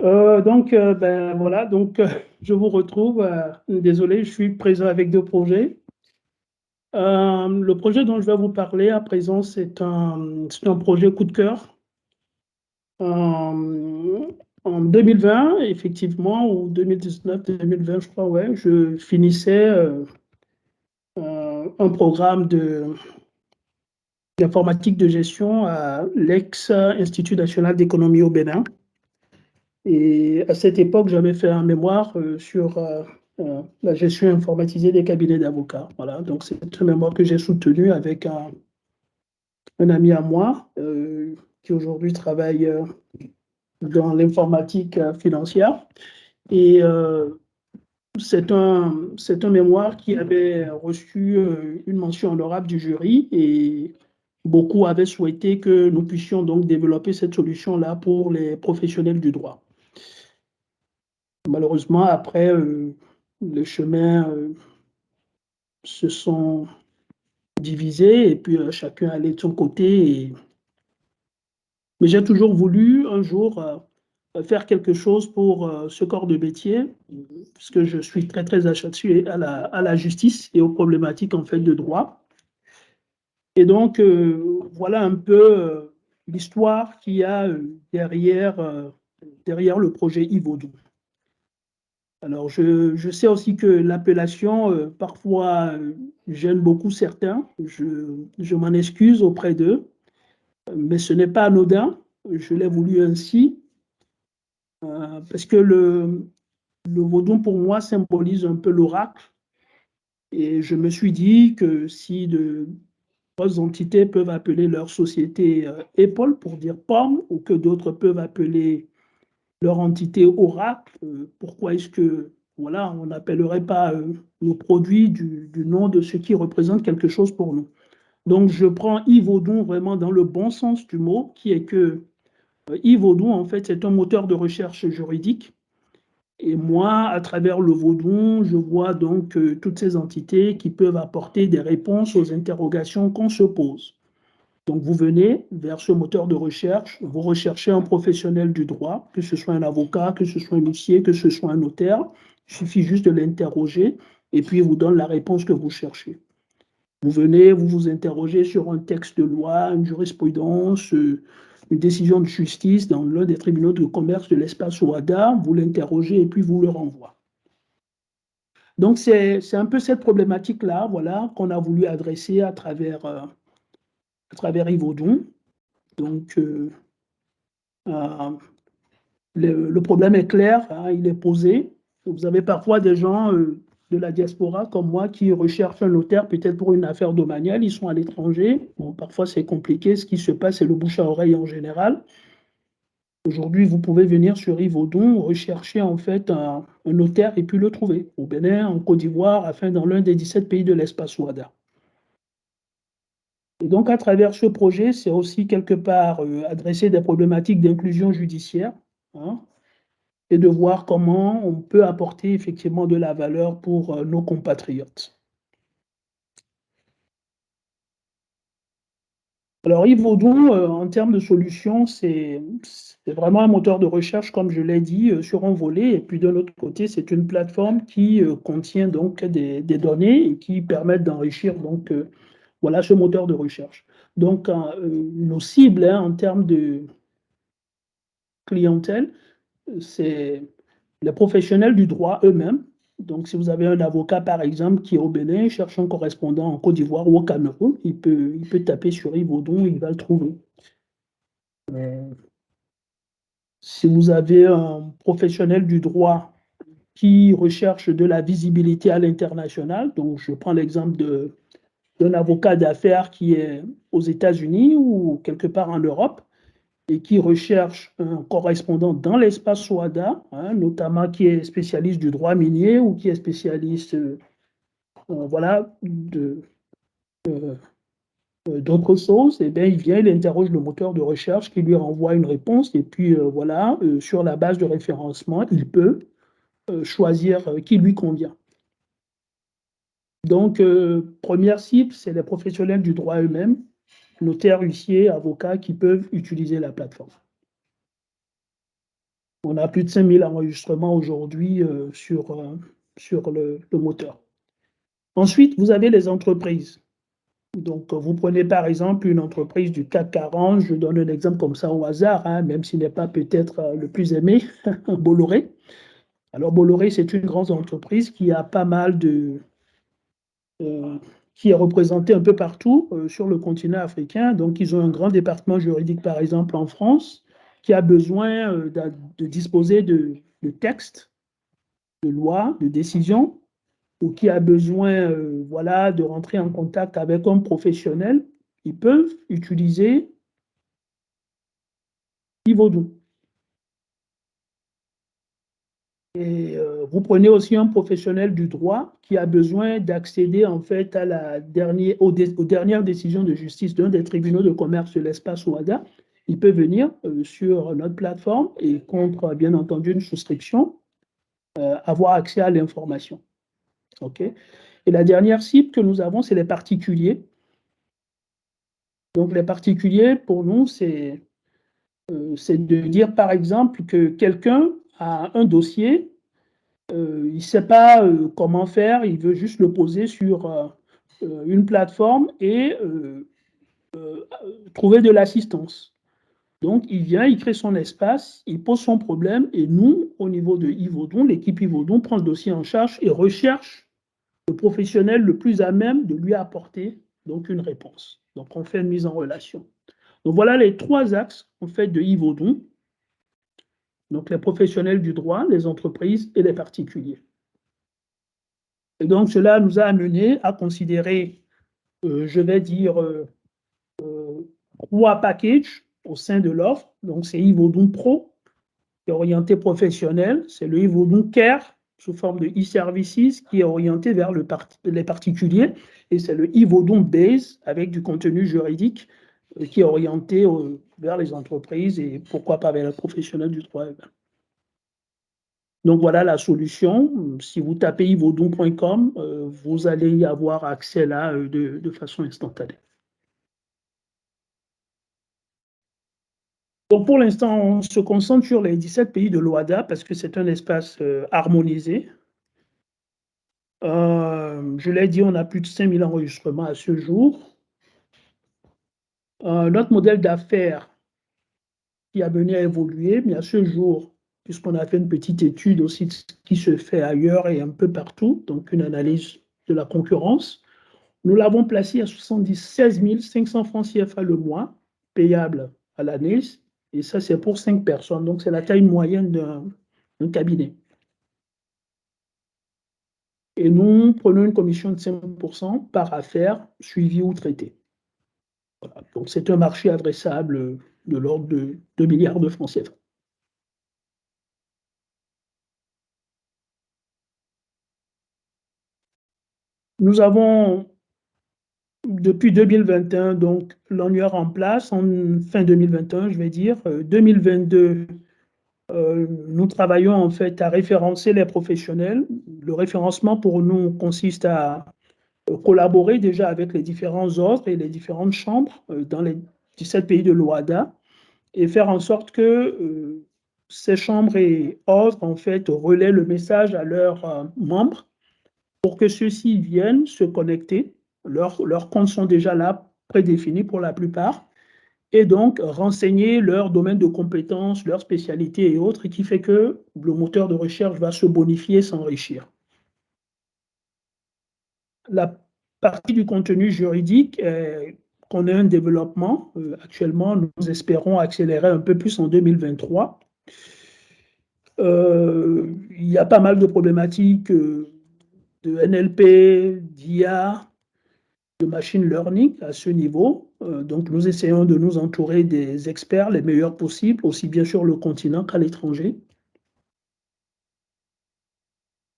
Ben voilà, je vous retrouve. Désolé, je suis présent avec deux projets. Le projet dont je vais vous parler à présent, c'est un projet coup de cœur. Euh, En 2020, effectivement, ou 2019-2020, je crois, ouais, je finissais un programme d'informatique de gestion à l'ex-Institut national d'économie au Bénin. Et à cette époque, j'avais fait un mémoire sur la gestion informatisée des cabinets d'avocats. Voilà, donc c'est un mémoire que j'ai soutenu avec un ami à moi qui aujourd'hui travaille dans l'informatique financière. Et c'est un mémoire qui avait reçu une mention honorable du jury et beaucoup avaient souhaité que nous puissions donc développer cette solution-là pour les professionnels du droit. Malheureusement, après, les chemins se sont divisés et puis chacun allait de son côté. Mais j'ai toujours voulu un jour faire quelque chose pour ce corps de métier, puisque je suis très, très attaché à la justice et aux problématiques en fait de droit. Et donc, voilà un peu l'histoire qu'il y a derrière le projet Yvaudou. Alors, je sais aussi que l'appellation, parfois, gêne beaucoup certains. Je m'en excuse auprès d'eux, mais ce n'est pas anodin. Je l'ai voulu ainsi, parce que le vaudou, pour moi, symbolise un peu l'oracle. Et je me suis dit que si de grosses entités peuvent appeler leur société Apple pour dire pomme, ou que d'autres peuvent appeler leur entité oracle, pourquoi est-ce que voilà, on n'appellerait pas nos produits du nom de ce qui représente quelque chose pour nous. Donc je prends Yvaudou vraiment dans le bon sens du mot, qui est que Yvaudou, en fait, c'est un moteur de recherche juridique. Et moi, à travers le vaudou, je vois donc toutes ces entités qui peuvent apporter des réponses aux interrogations qu'on se pose. Donc, vous venez vers ce moteur de recherche, vous recherchez un professionnel du droit, que ce soit un avocat, que ce soit un huissier, que ce soit un notaire. Il suffit juste de l'interroger et puis il vous donne la réponse que vous cherchez. Vous venez, vous vous interrogez sur un texte de loi, une jurisprudence, une décision de justice dans l'un des tribunaux de commerce de l'espace OADA, vous l'interrogez et puis vous le renvoie. Donc, c'est un peu cette problématique-là voilà, qu'on a voulu adresser à travers Yvaudou. Donc, euh, le problème est clair, hein, il est posé. Vous avez parfois des gens de la diaspora comme moi qui recherchent un notaire peut-être pour une affaire domaniale, ils sont à l'étranger. Bon, parfois c'est compliqué, ce qui se passe c'est le bouche à oreille en général. Aujourd'hui, vous pouvez venir sur Yvaudon, rechercher en fait un notaire et puis le trouver au Bénin, en Côte d'Ivoire, afin dans l'un des 17 pays de l'espace OADA. Et donc, à travers ce projet, c'est aussi quelque part adresser des problématiques d'inclusion judiciaire, hein, et de voir comment on peut apporter effectivement de la valeur pour nos compatriotes. Alors, Yves Audon, en termes de solutions, c'est vraiment un moteur de recherche, comme je l'ai dit, sur un volet. Et puis, de l'autre côté, c'est une plateforme qui contient donc des données et qui permettent d'enrichir donc, voilà, ce moteur de recherche. Donc, nos cibles hein, en termes de clientèle, c'est les professionnels du droit eux-mêmes. Donc, si vous avez un avocat, par exemple, qui est au Bénin, cherche un correspondant en Côte d'Ivoire ou au Cameroun, il peut taper sur Yves Audon, il va le trouver. Si vous avez un professionnel du droit qui recherche de la visibilité à l'international, donc je prends l'exemple d'un avocat d'affaires qui est aux États-Unis ou quelque part en Europe, et qui recherche un correspondant dans l'espace SOADA, hein, notamment qui est spécialiste du droit minier ou qui est spécialiste voilà, d'autres choses, et bien, il vient, il interroge le moteur de recherche qui lui renvoie une réponse, et puis voilà, sur la base de référencement, il peut choisir qui lui convient. Donc, première cible, c'est les professionnels du droit eux-mêmes, notaires, huissiers, avocats qui peuvent utiliser la plateforme. On a plus de 5000 enregistrements aujourd'hui sur le moteur. Ensuite, vous avez les entreprises. Donc, vous prenez par exemple une entreprise du CAC 40, je donne un exemple comme ça au hasard, hein, même s'il n'est pas peut-être le plus aimé, Bolloré. Alors, Bolloré, c'est une grande entreprise qui a pas mal qui est représentée un peu partout sur le continent africain. Donc, ils ont un grand département juridique, par exemple, en France, qui a besoin de disposer de textes, de lois, de décisions, ou qui a besoin voilà, de rentrer en contact avec un professionnel. Ils peuvent utiliser Yvaudou. Et vous prenez aussi un professionnel du droit qui a besoin d'accéder en fait à aux dernières décisions de justice d'un des tribunaux de commerce de l'espace OADA. Il peut venir sur notre plateforme et contre bien entendu une souscription, avoir accès à l'information. Okay. Et la dernière cible que nous avons, c'est les particuliers. Donc les particuliers, pour nous, c'est de dire par exemple que quelqu'un a un dossier. Il ne sait pas comment faire, il veut juste le poser sur une plateforme et trouver de l'assistance. Donc, il vient, il crée son espace, il pose son problème et nous, au niveau de Yvaudon, l'équipe Yvaudon prend le dossier en charge et recherche le professionnel le plus à même de lui apporter donc une réponse. Donc, on fait une mise en relation. Donc, voilà les trois axes en fait de Yvaudon. Donc, les professionnels du droit, les entreprises et les particuliers. Et donc, cela nous a amené à considérer, je vais dire, trois packages au sein de l'offre. Donc, c'est Yvaudon Pro, qui est orienté professionnel. C'est le Yvaudon Care, sous forme de e-services, qui est orienté vers les particuliers. Et c'est le Yvaudon Base, avec du contenu juridique, qui est orienté vers les entreprises et pourquoi pas vers les professionnels du droit. Donc voilà la solution. Si vous tapez yvaudon.com, vous allez y avoir accès là de façon instantanée. Donc pour l'instant, on se concentre sur les 17 pays de l'OADA parce que c'est un espace harmonisé. Je l'ai dit, on a plus de 5000 enregistrements à ce jour. Notre modèle d'affaires qui a mené à évoluer, mais à ce jour, puisqu'on a fait une petite étude aussi de ce qui se fait ailleurs et un peu partout, donc une analyse de la concurrence, nous l'avons placé à 76 500 francs CFA le mois, payable à l'année, et ça c'est pour 5 personnes, donc c'est la taille moyenne d'un cabinet. Et nous prenons une commission de 5% par affaire suivie ou traitée. Voilà. Donc c'est un marché adressable de l'ordre de 2 milliards de francs CFA. Nous avons, depuis 2021, donc l'annuaire en place, en fin 2021, je vais dire, 2022, nous travaillons en fait à référencer les professionnels. Le référencement pour nous consiste à collaborer déjà avec les différents ordres et les différentes chambres dans les 17 pays de l'OADA et faire en sorte que ces chambres et ordres en fait relaient le message à leurs membres pour que ceux-ci viennent se connecter. Leurs comptes sont déjà là, prédéfinis pour la plupart, et donc renseigner leur domaine de compétences, leur spécialité et autres, et qui fait que le moteur de recherche va se bonifier, s'enrichir. La partie du contenu juridique qu'on a un développement. Actuellement, nous espérons accélérer un peu plus en 2023. Il y a pas mal de problématiques de NLP, d'IA, de machine learning à ce niveau. Donc, nous essayons de nous entourer des experts les meilleurs possibles, aussi bien sur le continent qu'à l'étranger.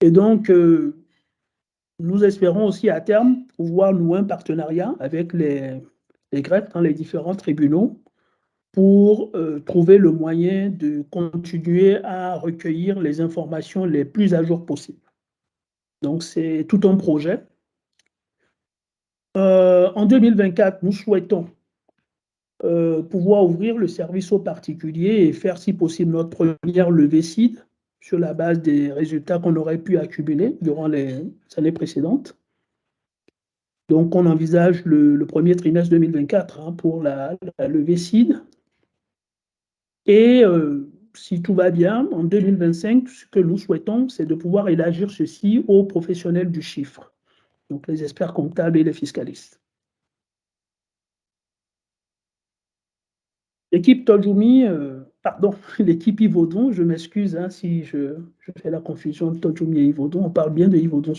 Et donc, nous espérons aussi à terme pouvoir nouer un partenariat avec les greffes dans les différents tribunaux pour trouver le moyen de continuer à recueillir les informations les plus à jour possibles. Donc, c'est tout un projet. En 2024, nous souhaitons pouvoir ouvrir le service aux particuliers et faire, si possible, notre première levée seed sur la base des résultats qu'on aurait pu accumuler durant les années précédentes. Donc, on envisage le premier trimestre 2024 hein, pour la levée seed. Et si tout va bien, en 2025, ce que nous souhaitons, c'est de pouvoir élargir ceci aux professionnels du chiffre, donc les experts comptables et les fiscalistes. L'équipe Tojumi, pardon, l'équipe Yvaudon, je m'excuse hein, si je fais la confusion de Tojumi et Yvaudon, on parle bien de Yvaudon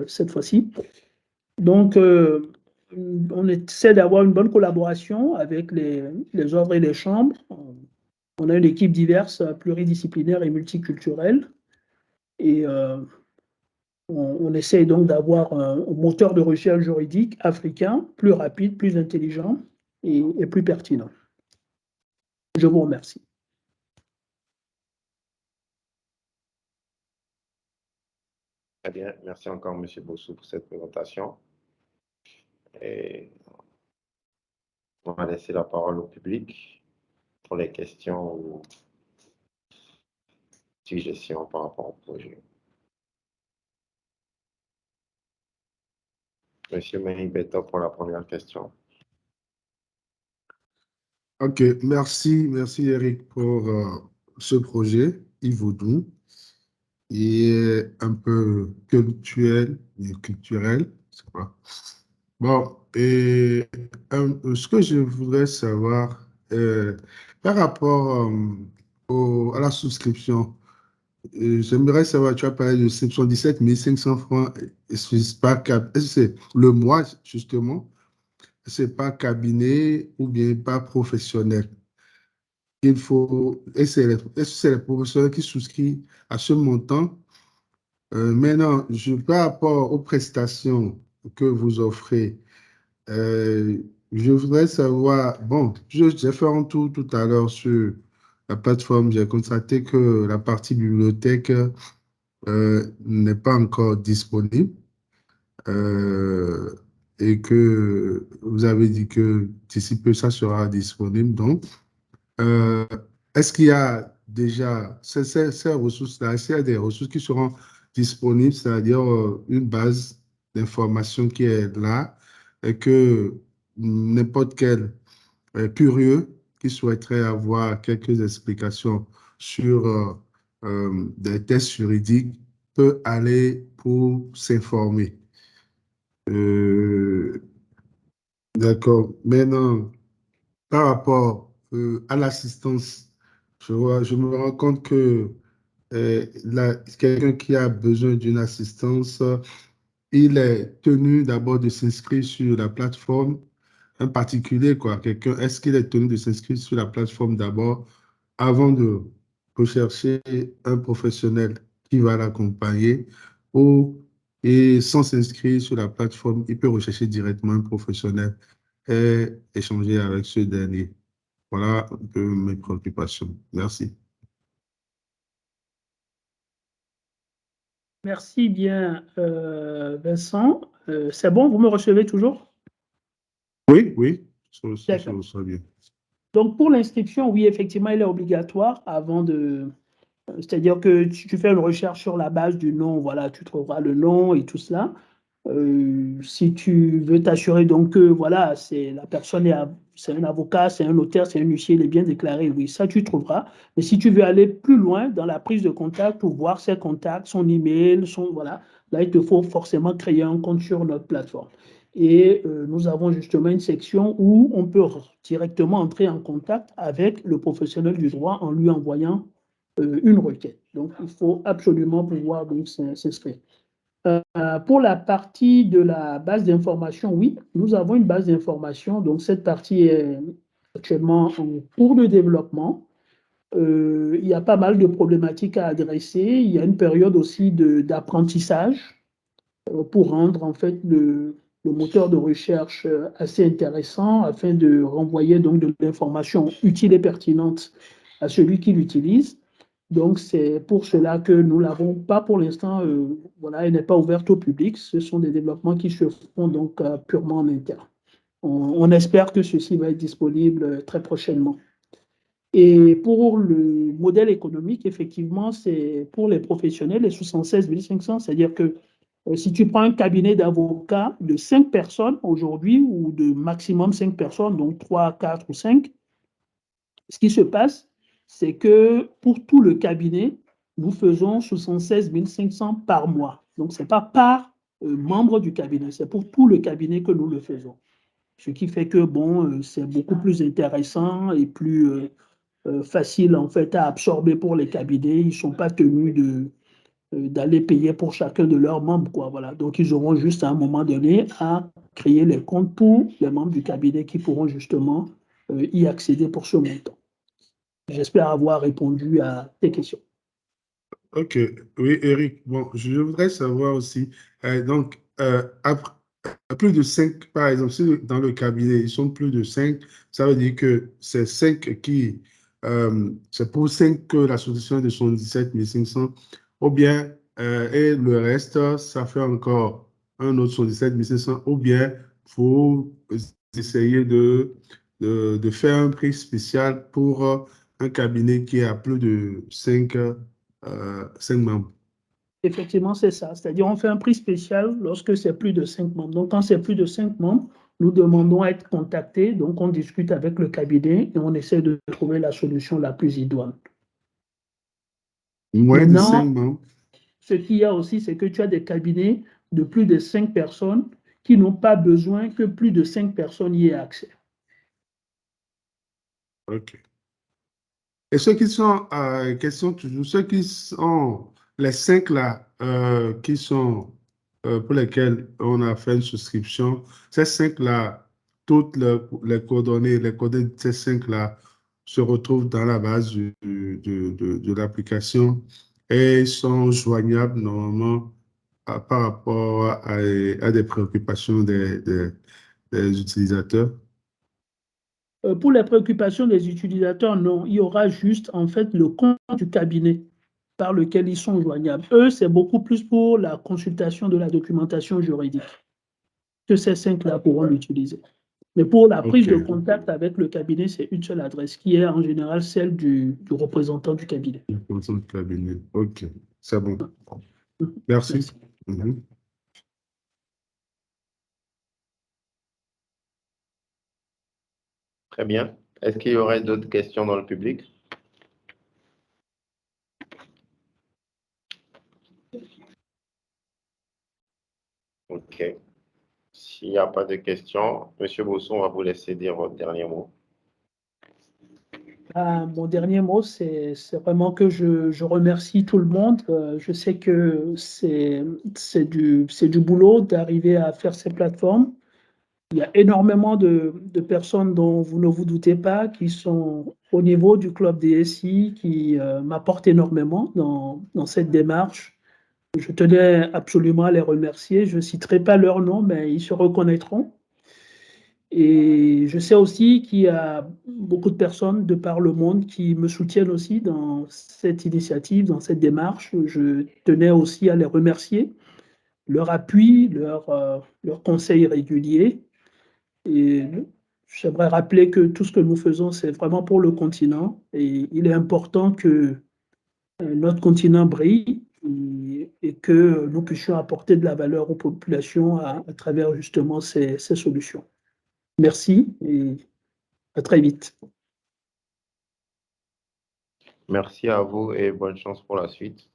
cette fois-ci. Donc, on essaie d'avoir une bonne collaboration avec les ordres et les chambres. On a une équipe diverse, pluridisciplinaire et multiculturelle. Et on essaie donc d'avoir un moteur de recherche juridique africain plus rapide, plus intelligent et plus pertinent. Je vous remercie. Très bien. Merci encore, M. Bossou, pour cette présentation. Et on va laisser la parole au public pour les questions ou suggestions par rapport au projet. Monsieur Mahibeto pour la première question. Ok, merci Eric pour ce projet, Yvaudon. Il est un peu culturel, c'est quoi. Bon, et ce que je voudrais savoir, par rapport à la souscription, j'aimerais savoir, tu as parlé de 77 500 francs, est-ce que c'est le mois, justement, c'est pas cabinet ou bien pas professionnel? Est-ce que c'est les professionnels qui souscrivent à ce montant? Maintenant, par rapport aux prestations que vous offrez, je voudrais savoir, bon, j'ai fait un tour tout à l'heure sur la plateforme, j'ai constaté que la partie bibliothèque n'est pas encore disponible et que vous avez dit que d'ici peu, ça sera disponible. Donc, euh, est-ce qu'il y a déjà ces ressources-là, est-ce qu'il y a des ressources qui seront disponibles, c'est-à-dire une base d'information qui est là et que n'importe quel curieux qui souhaiterait avoir quelques explications sur des tests juridiques peut aller pour s'informer. D'accord. Maintenant, par rapport à l'assistance, je me rends compte que quelqu'un qui a besoin d'une assistance, il est tenu d'abord de s'inscrire sur la plateforme, un particulier, quoi. Quelqu'un, est-ce qu'il est tenu de s'inscrire sur la plateforme d'abord avant de rechercher un professionnel qui va l'accompagner ou et sans s'inscrire sur la plateforme, il peut rechercher directement un professionnel et échanger avec ce dernier. Voilà un peu mes préoccupations. Merci. Merci bien, Vincent. C'est bon, vous me recevez toujours? Oui, ça D'accord. reçoit bien. Donc, pour l'inscription, oui, effectivement, elle est obligatoire avant de... C'est-à-dire que tu fais une recherche sur la base du nom, voilà, tu trouveras le nom et tout cela. Si tu veux t'assurer donc que voilà, la personne c'est un avocat, c'est un notaire, c'est un huissier, il est bien déclaré, oui, ça tu trouveras. Mais si tu veux aller plus loin dans la prise de contact pour voir ses contacts, son email, voilà, là il te faut forcément créer un compte sur notre plateforme. Et nous avons justement une section où on peut directement entrer en contact avec le professionnel du droit en lui envoyant une requête. Donc il faut absolument pouvoir donc s'inscrire. Pour la partie de la base d'information, oui, nous avons une base d'information. Donc, cette partie est actuellement en cours de développement. Il y a pas mal de problématiques à adresser. Il y a une période aussi d'apprentissage pour rendre en fait le moteur de recherche assez intéressant afin de renvoyer donc de l'information utile et pertinente à celui qui l'utilise. Donc, c'est pour cela que nous ne l'avons pas pour l'instant, voilà, elle n'est pas ouverte au public. Ce sont des développements qui se font donc purement en interne. on espère que ceci va être disponible très prochainement. Et pour le modèle économique, effectivement, c'est pour les professionnels, les 76 500, c'est-à-dire que si tu prends un cabinet d'avocats de 5 personnes aujourd'hui, ou de maximum 5 personnes, donc 3, 4 ou 5, ce qui se passe, c'est que pour tout le cabinet, nous faisons 76 500 par mois. Donc, ce n'est pas par membre du cabinet, c'est pour tout le cabinet que nous le faisons. Ce qui fait que, bon, c'est beaucoup plus intéressant et plus facile, en fait, à absorber pour les cabinets. Ils ne sont pas tenus d'aller payer pour chacun de leurs membres, quoi. Voilà. Donc, ils auront juste à un moment donné à créer les comptes pour les membres du cabinet qui pourront justement y accéder pour ce montant. J'espère avoir répondu à tes questions. Ok, oui, Eric. Bon, je voudrais savoir aussi, donc, à plus de 5, par exemple, si dans le cabinet, ils sont plus de 5, ça veut dire que c'est 5 qui, c'est pour 5 que la solution de 77 500, ou bien, et le reste, ça fait encore un autre 77 500, ou bien, il faut essayer de faire un prix spécial pour un cabinet qui a plus de 5 membres. Effectivement, c'est ça. C'est-à-dire, on fait un prix spécial lorsque c'est plus de 5 membres. Donc, quand c'est plus de 5 membres, nous demandons à être contactés. Donc, on discute avec le cabinet et on essaie de trouver la solution la plus idoine. Moins de 5 Maintenant, membres. ce qu'il y a aussi, c'est que tu as des cabinets de plus de 5 personnes qui n'ont pas besoin que plus de 5 personnes y aient accès. OK. Et ceux qui sont, question toujours, ceux qui sont les 5 là, qui sont pour lesquels on a fait une souscription, ces 5 là, toutes les coordonnées de ces 5 là se retrouvent dans la base de l'application et sont joignables normalement par rapport à des préoccupations des utilisateurs. Pour les préoccupations des utilisateurs, non. Il y aura juste, en fait, le compte du cabinet par lequel ils sont joignables. Eux, c'est beaucoup plus pour la consultation de la documentation juridique que ces 5-là pourront l'utiliser. Mais pour la prise OK. de contact avec le cabinet, c'est une seule adresse qui est en général celle du représentant du cabinet. Le cabinet. OK. C'est bon. Merci. Merci. Mhm. Très bien. Est-ce qu'il y aurait d'autres questions dans le public? OK. S'il n'y a pas de questions, M. Bousson, on va vous laisser dire votre dernier mot. Mon dernier mot, c'est vraiment que je remercie tout le monde. Je sais que c'est du boulot d'arriver à faire ces plateformes. Il y a énormément de personnes dont vous ne vous doutez pas qui sont au niveau du club DSI, qui m'apportent énormément dans cette démarche. Je tenais absolument à les remercier. Je ne citerai pas leur nom, mais ils se reconnaîtront. Et je sais aussi qu'il y a beaucoup de personnes de par le monde qui me soutiennent aussi dans cette initiative, dans cette démarche. Je tenais aussi à les remercier, leur appui, leur conseil régulier. Et j'aimerais rappeler que tout ce que nous faisons, c'est vraiment pour le continent. Et il est important que notre continent brille et que nous puissions apporter de la valeur aux populations à travers justement ces solutions. Merci et à très vite. Merci à vous et bonne chance pour la suite.